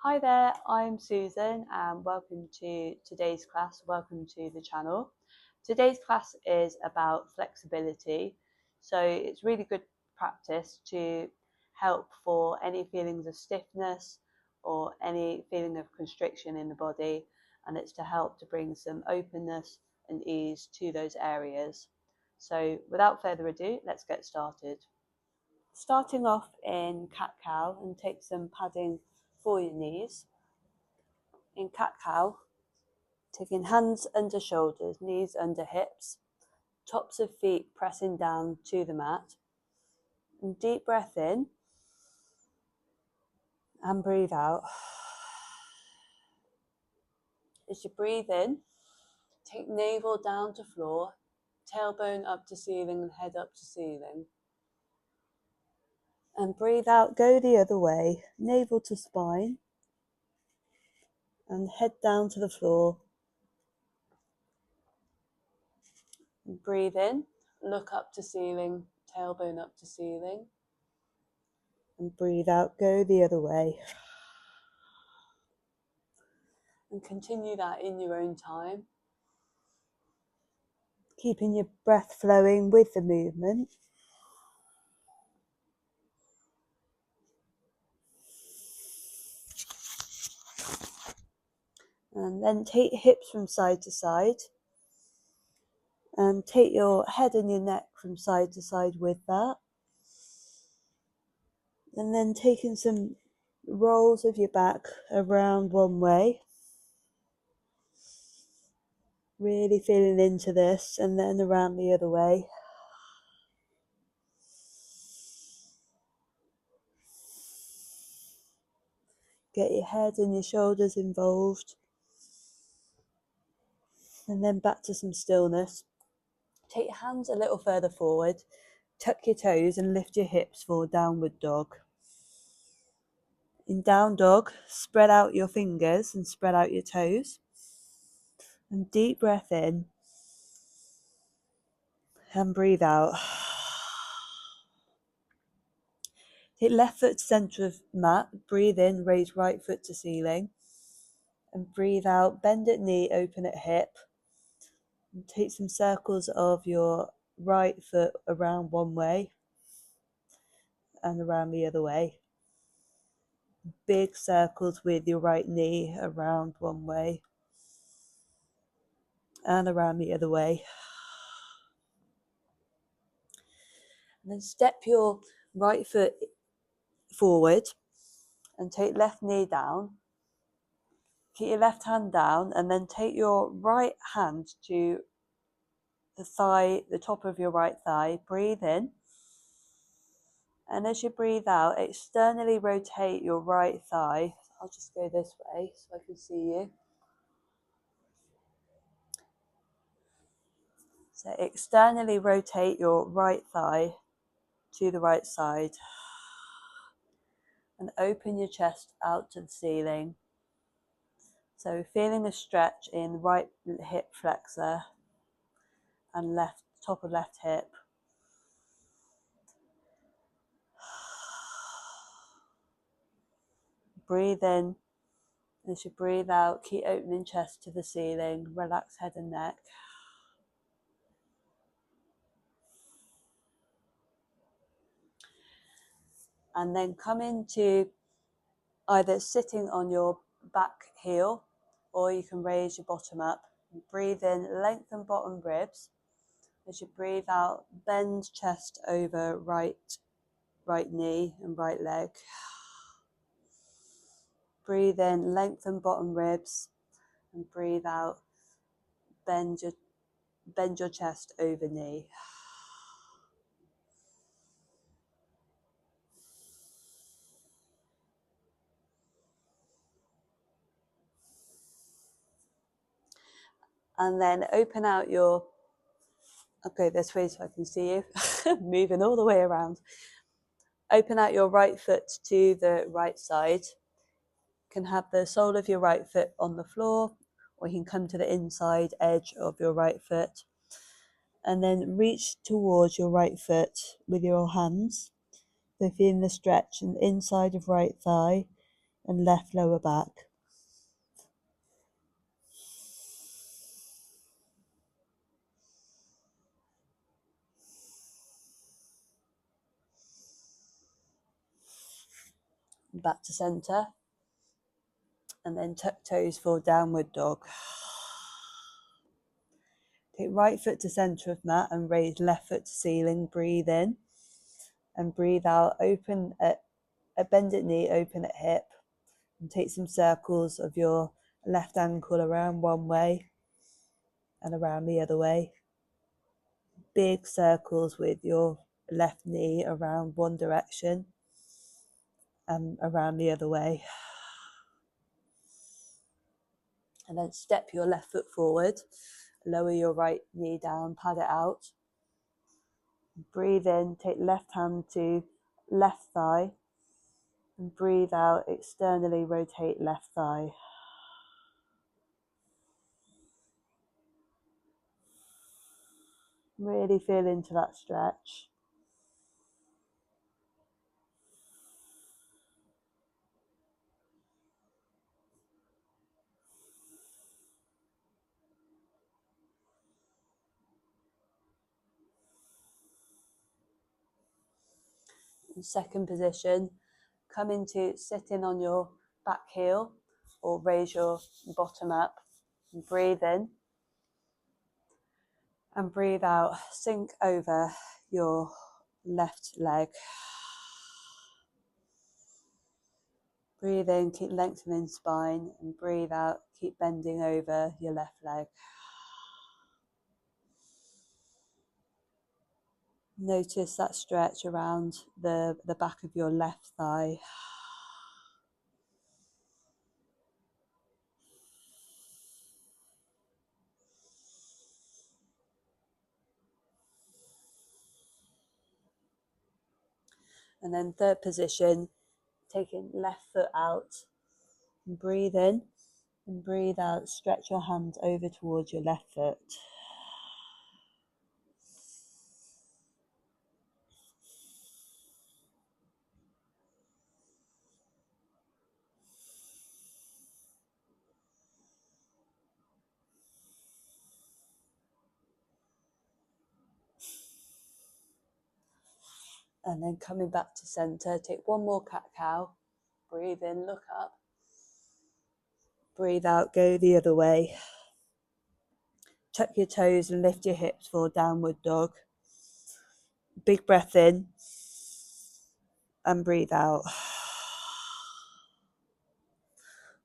Hi there, I'm Susan and welcome to today's class. Welcome to the channel. Today's class is about flexibility. So it's really good practice to help for any feelings of stiffness or any feeling of constriction in the body, and it's to help to bring some openness and ease to those areas. So without further ado, let's get started. Starting off in cat-cow, and take some padding for your knees. In cat-cow, taking hands under shoulders, knees under hips, tops of feet pressing down to the mat. And deep breath in and breathe out. As you breathe in, take navel down to floor, tailbone up to ceiling and head up to ceiling. And breathe out, go the other way, navel to spine and head down to the floor. And breathe in, look up to ceiling, tailbone up to ceiling. And breathe out, go the other way. And continue that in your own time. Keeping your breath flowing with the movement. And then take your hips from side to side. And take your head and your neck from side to side with that. And then taking some rolls of your back around one way. Really feeling into this, and then around the other way. Get your head and your shoulders involved. And then back to some stillness. Take your hands a little further forward. Tuck your toes and lift your hips for downward dog. In down dog, spread out your fingers and spread out your toes. And deep breath in. And breathe out. Take left foot to centre of mat. Breathe in, raise right foot to ceiling. And breathe out, bend at knee, open at hip. And take some circles of your right foot around one way and around the other way. Big circles with your right knee around one way and around the other way. And then step your right foot forward and take left knee down. Keep your left hand down and then take your right hand to the thigh, the top of your right thigh. Breathe in. And as you breathe out, externally rotate your right thigh. I'll just go this way so I can see you. So externally rotate your right thigh to the right side. And open your chest out to the ceiling. So feeling a stretch in right hip flexor and left top of left hip. Breathe in. As you breathe out, keep opening chest to the ceiling. Relax head and neck. And then come into either sitting on your back heel, or you can raise your bottom up. Breathe in, lengthen bottom ribs. As you breathe out, bend chest over right knee and right leg. Breathe in, lengthen bottom ribs, and breathe out, bend your chest over knee. And then open out your, I'll go this way so I can see you, moving all the way around. Open out your right foot to the right side. You can have the sole of your right foot on the floor, or you can come to the inside edge of your right foot. And then reach towards your right foot with your hands. So feeling the stretch and inside of right thigh and left lower back. Back to centre, and then tuck toes for downward dog. Take right foot to centre of mat and raise left foot to ceiling. Breathe in and breathe out. Open at a bended knee, open at hip, and take some circles of your left ankle around one way and around the other way. Big circles with your left knee around one direction and around the other way. And then step your left foot forward, lower your right knee down, pad it out. Breathe in, take left hand to left thigh, and breathe out, externally rotate left thigh. Really feel into that stretch. In second position, come into sitting on your back heel or raise your bottom up. And breathe in and breathe out. Sink over your left leg. Breathe in, keep lengthening spine, and breathe out, keep bending over your left leg. Notice that stretch around the back of your left thigh. And then third position, taking left foot out, and breathe in and breathe out. Stretch your hands over towards your left foot. And then coming back to center, take one more cat-cow. Breathe in, look up. Breathe out, go the other way. Tuck your toes and lift your hips for downward dog. Big breath in and breathe out.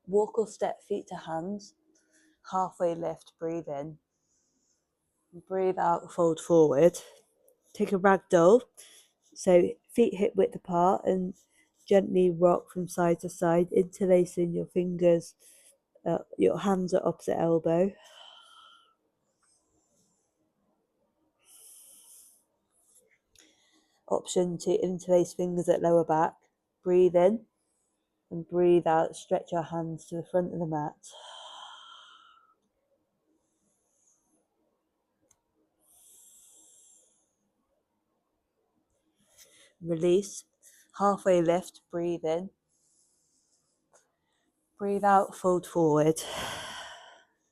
Walk or step feet to hands. Halfway lift, breathe in. Breathe out, fold forward. Take a ragdoll. So feet hip width apart and gently rock from side to side, interlacing your fingers. Your hands at opposite elbow. Option to interlace fingers at lower back. Breathe in and breathe out. Stretch your hands to the front of the mat. Release. Halfway lift. Breathe in. Breathe out. Fold forward.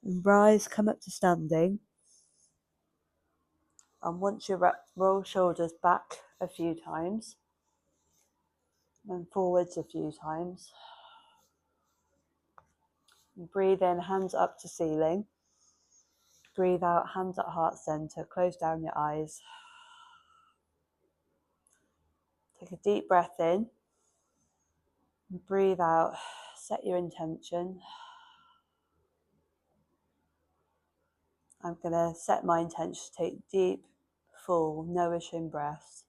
And rise. Come up to standing. And once you're up, roll shoulders back a few times. And forwards a few times. And breathe in. Hands up to ceiling. Breathe out. Hands at heart center. Close down your eyes. Take a deep breath in. Breathe out, set your intention. I'm going to set my intention to take deep, full, nourishing breaths.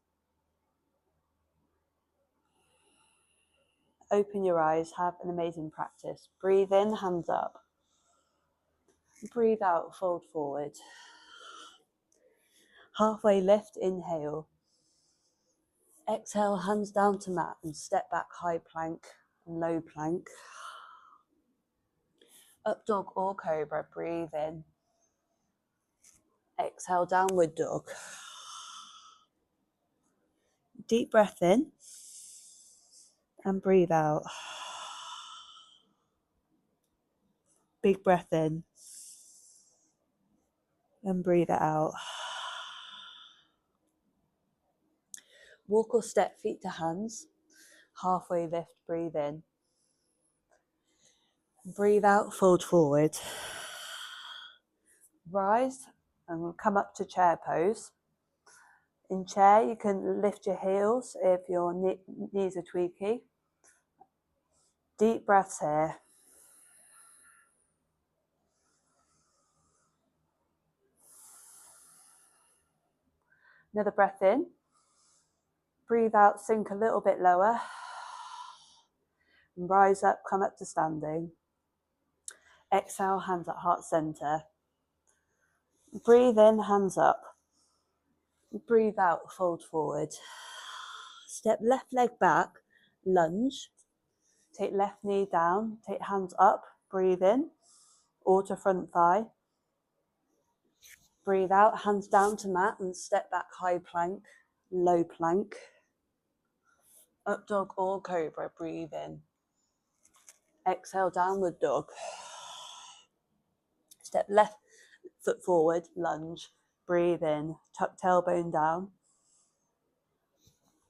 Open your eyes, have an amazing practice. Breathe in, hands up. Breathe out, fold forward. Halfway lift, inhale. Exhale, hands down to mat and step back, high plank and low plank. Up dog or cobra, breathe in. Exhale, downward dog. Deep breath in and breathe out. Big breath in and breathe it out. Walk or step feet to hands. Halfway lift, breathe in. Breathe out, fold forward. Rise and we'll come up to chair pose. In chair, you can lift your heels if your knees are tweaky. Deep breaths here. Another breath in. Breathe out, sink a little bit lower. And rise up, come up to standing. Exhale, hands at heart center. Breathe in, hands up. Breathe out, fold forward. Step left leg back, lunge. Take left knee down, take hands up, breathe in, or to front thigh. Breathe out, hands down to mat and step back, high plank, low plank. Up dog or cobra, breathe in. Exhale, downward dog. Step left foot forward, lunge, breathe in, tuck tailbone down.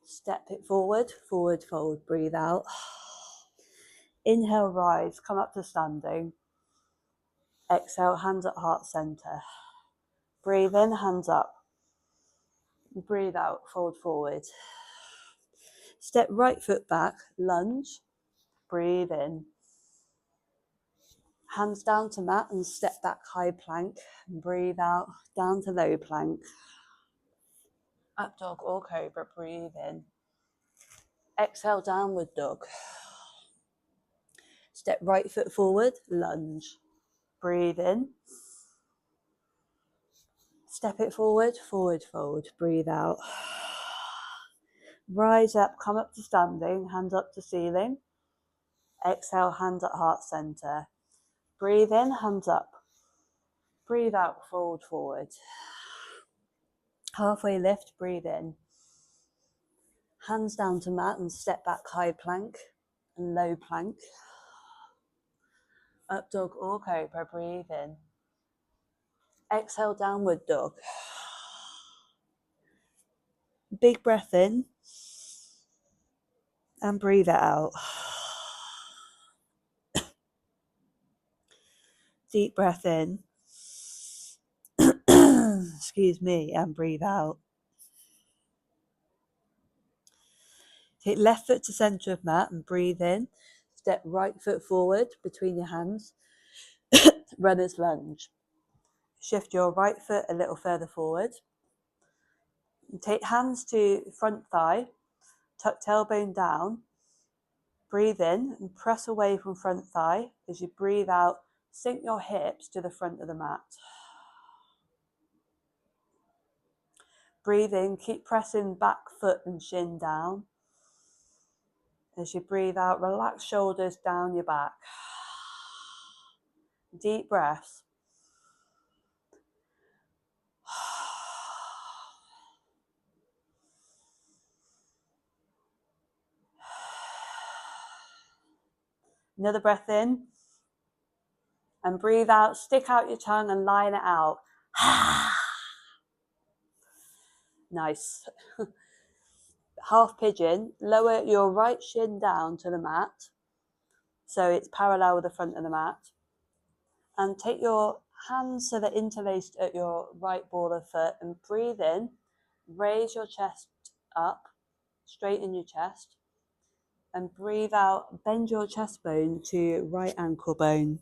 Step it forward, forward fold, breathe out. Inhale, rise, come up to standing. Exhale, hands at heart center. Breathe in, hands up. Breathe out, fold forward. Step right foot back, lunge, breathe in. Hands down to mat and step back, high plank. And breathe out, down to low plank. Up dog or cobra, breathe in. Exhale, downward dog. Step right foot forward, lunge. Breathe in. Step it forward, forward fold, breathe out. Rise up, come up to standing, hands up to ceiling. Exhale, hands at heart center. Breathe in, hands up. Breathe out, fold forward. Halfway lift, breathe in. Hands down to mat and step back, high plank and low plank. Up dog or cobra, breathe in. Exhale, downward dog. Big breath in and breathe it out. Deep breath in. Excuse me, and breathe out. Take left foot to center of mat and breathe in. Step right foot forward between your hands. Runner's lunge. Shift your right foot a little further forward. And take hands to front thigh. Tuck tailbone down. Breathe in and press away from front thigh. As you breathe out, sink your hips to the front of the mat. Breathe in, keep pressing back foot and shin down. As you breathe out, relax shoulders down your back. Deep breaths. Another breath in. And breathe out, stick out your tongue and line it out. Nice. Half pigeon, lower your right shin down to the mat. So it's parallel with the front of the mat. And take your hands so they're interlaced at your right ball of foot and breathe in. Raise your chest up, straighten your chest. And breathe out, bend your chest bone to right ankle bone.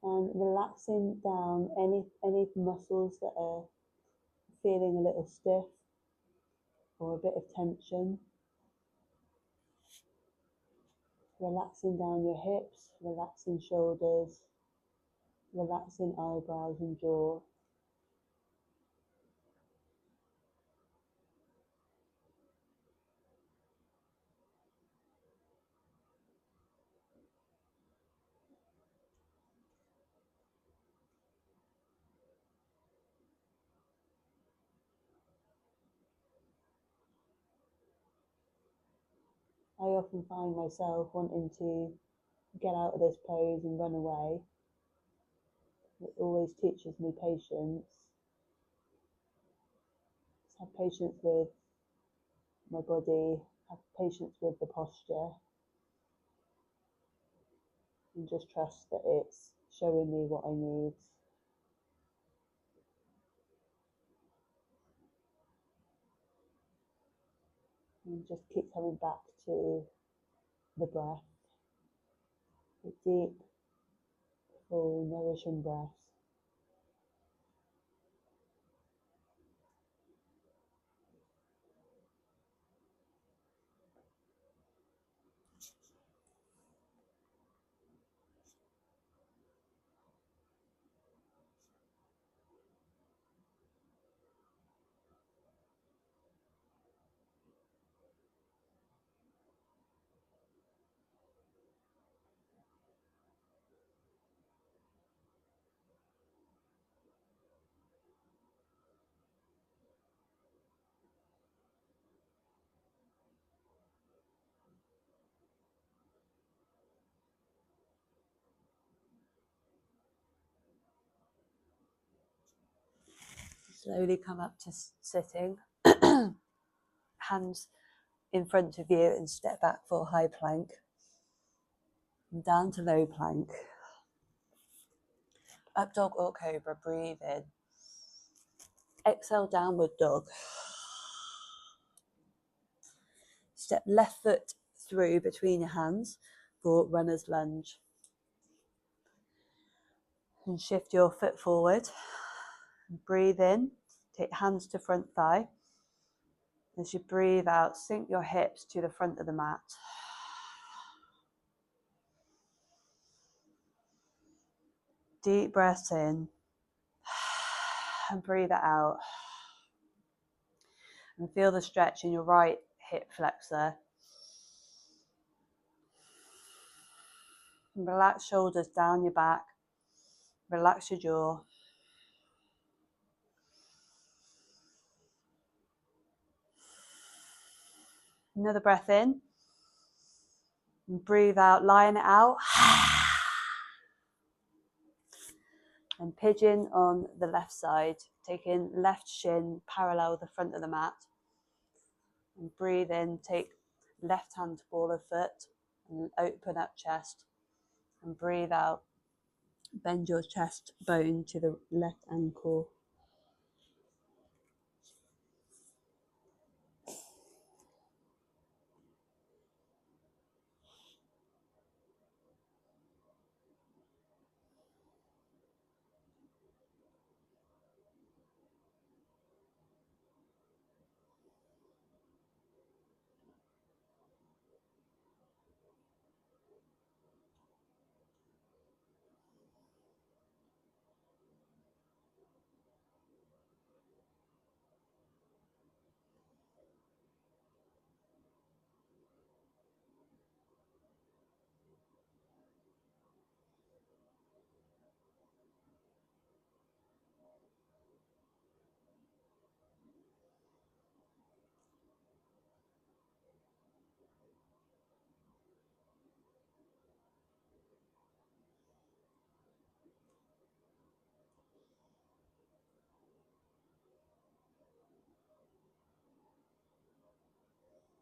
And relaxing down any muscles that are feeling a little stiff or a bit of tension. Relaxing down your hips, relaxing shoulders, relaxing eyebrows and jaw. I often find myself wanting to get out of this pose and run away. It always teaches me patience. Just have patience with my body, have patience with the posture, and just trust that it's showing me what I need. And just keep coming back to the breath, a deep, full, nourishing breath. Slowly come up to sitting, hands in front of you, and step back for high plank, and down to low plank. Up dog or cobra, breathe in. Exhale, downward dog. Step left foot through between your hands for runner's lunge. And shift your foot forward. Breathe in, take hands to front thigh. As you breathe out, sink your hips to the front of the mat. Deep breaths in and breathe it out. And feel the stretch in your right hip flexor. And relax shoulders down your back. Relax your jaw. Another breath in. And breathe out, line it out. And pigeon on the left side, taking left shin parallel the front of the mat. And breathe in, take left hand to ball of foot and open up chest. And breathe out, bend your chest bone to the left ankle.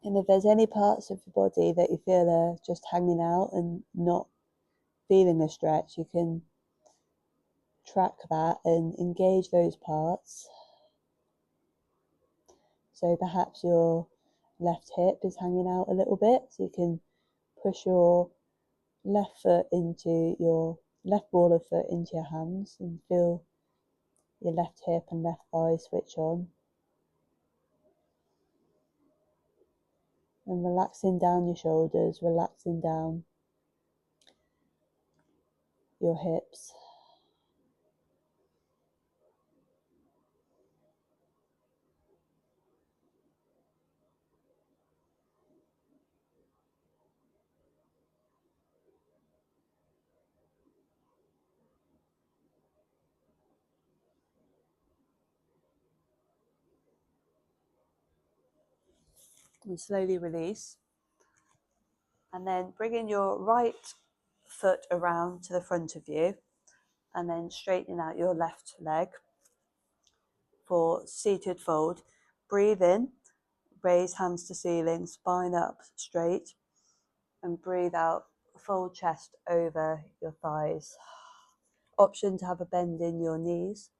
And if there's any parts of your body that you feel are just hanging out and not feeling a stretch, you can track that and engage those parts. So perhaps your left hip is hanging out a little bit, so you can push your left foot into your left ball of foot into your hands and feel your left hip and left thigh switch on. And relaxing down your shoulders, relaxing down your hips. And slowly release. And then bringing your right foot around to the front of you and then straightening out your left leg for seated fold. Breathe in, raise hands to ceiling, spine up straight, and breathe out, fold chest over your thighs. Option to have a bend in your knees,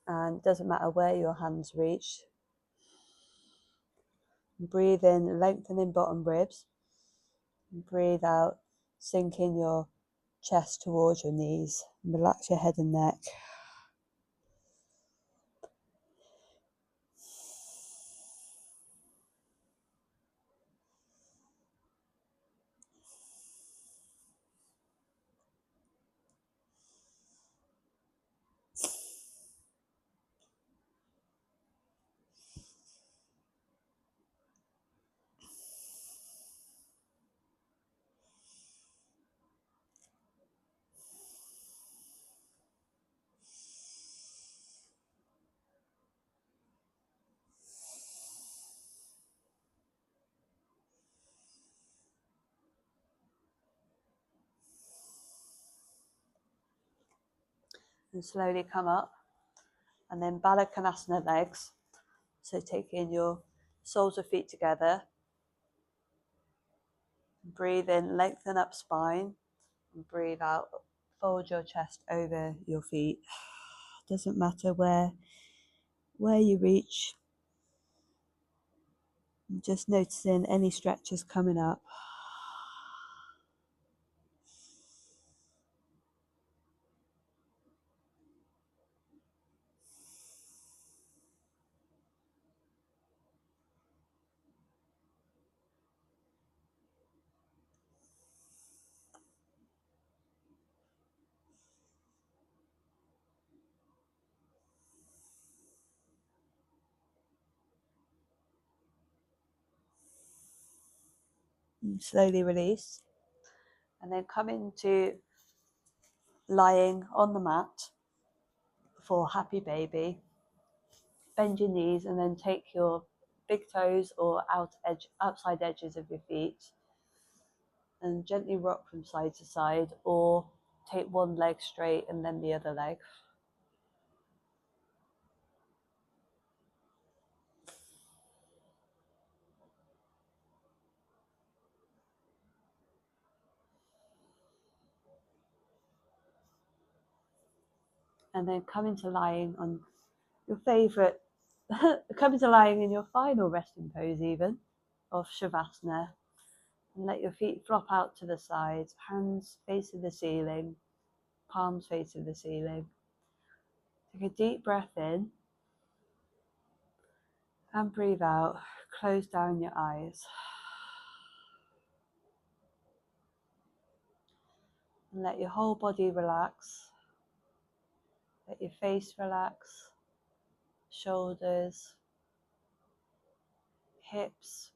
and doesn't matter where your hands reach. Breathe in, lengthening bottom ribs. Breathe out, sinking your chest towards your knees. Relax your head and neck. And slowly come up. And then Baddha legs. So taking your soles of feet together. Breathe in, lengthen up spine. And breathe out, fold your chest over your feet. Doesn't matter where you reach. Just noticing any stretches coming up. And slowly release. And then come into lying on the mat for happy baby. Bend your knees and then take your big toes or outside edges of your feet and gently rock from side to side, or take one leg straight and then the other leg. And then come into lying on your favourite, come into lying in your final resting pose even, of Shavasana. And let your feet flop out to the sides, hands facing the ceiling, palms facing the ceiling. Take a deep breath in and breathe out. Close down your eyes. And let your whole body relax. Let your face relax, shoulders, hips,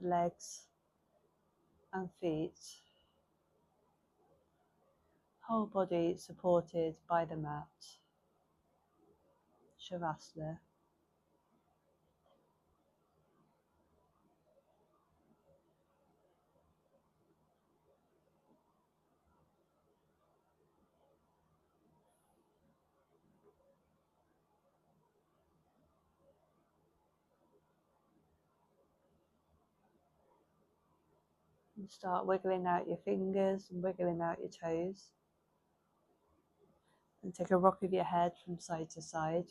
legs and feet. Whole body supported by the mat. Shavasana. And start wiggling out your fingers and wiggling out your toes. And take a rock of your head from side to side.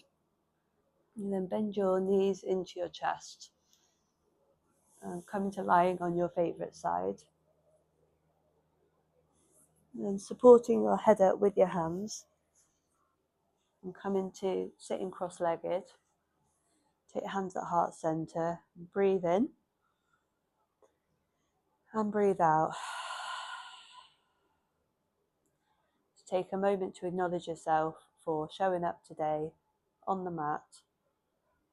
And then bend your knees into your chest. And come into lying on your favourite side. And then supporting your head up with your hands. And come into sitting cross-legged. Take your hands at heart center. Breathe in. And breathe out. Take a moment to acknowledge yourself for showing up today on the mat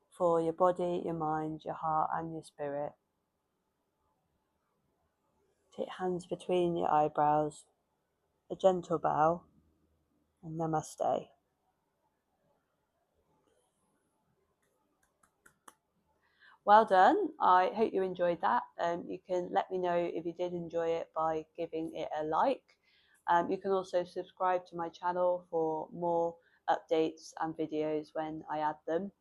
for your body, your mind, your heart and your spirit. Take hands between your eyebrows, a gentle bow, and namaste. Well done. I hope you enjoyed that. You can let me know if you did enjoy it by giving it a like. You can also subscribe to my channel for more updates and videos when I add them.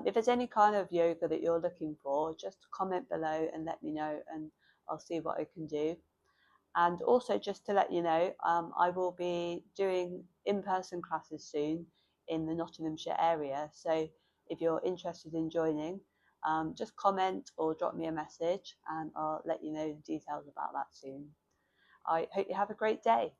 If there's any kind of yoga that you're looking for, just comment below and let me know, and I'll see what I can do. And also, just to let you know, I will be doing in-person classes soon in the Nottinghamshire area. So if you're interested in joining, just comment or drop me a message and I'll let you know the details about that soon. I hope you have a great day.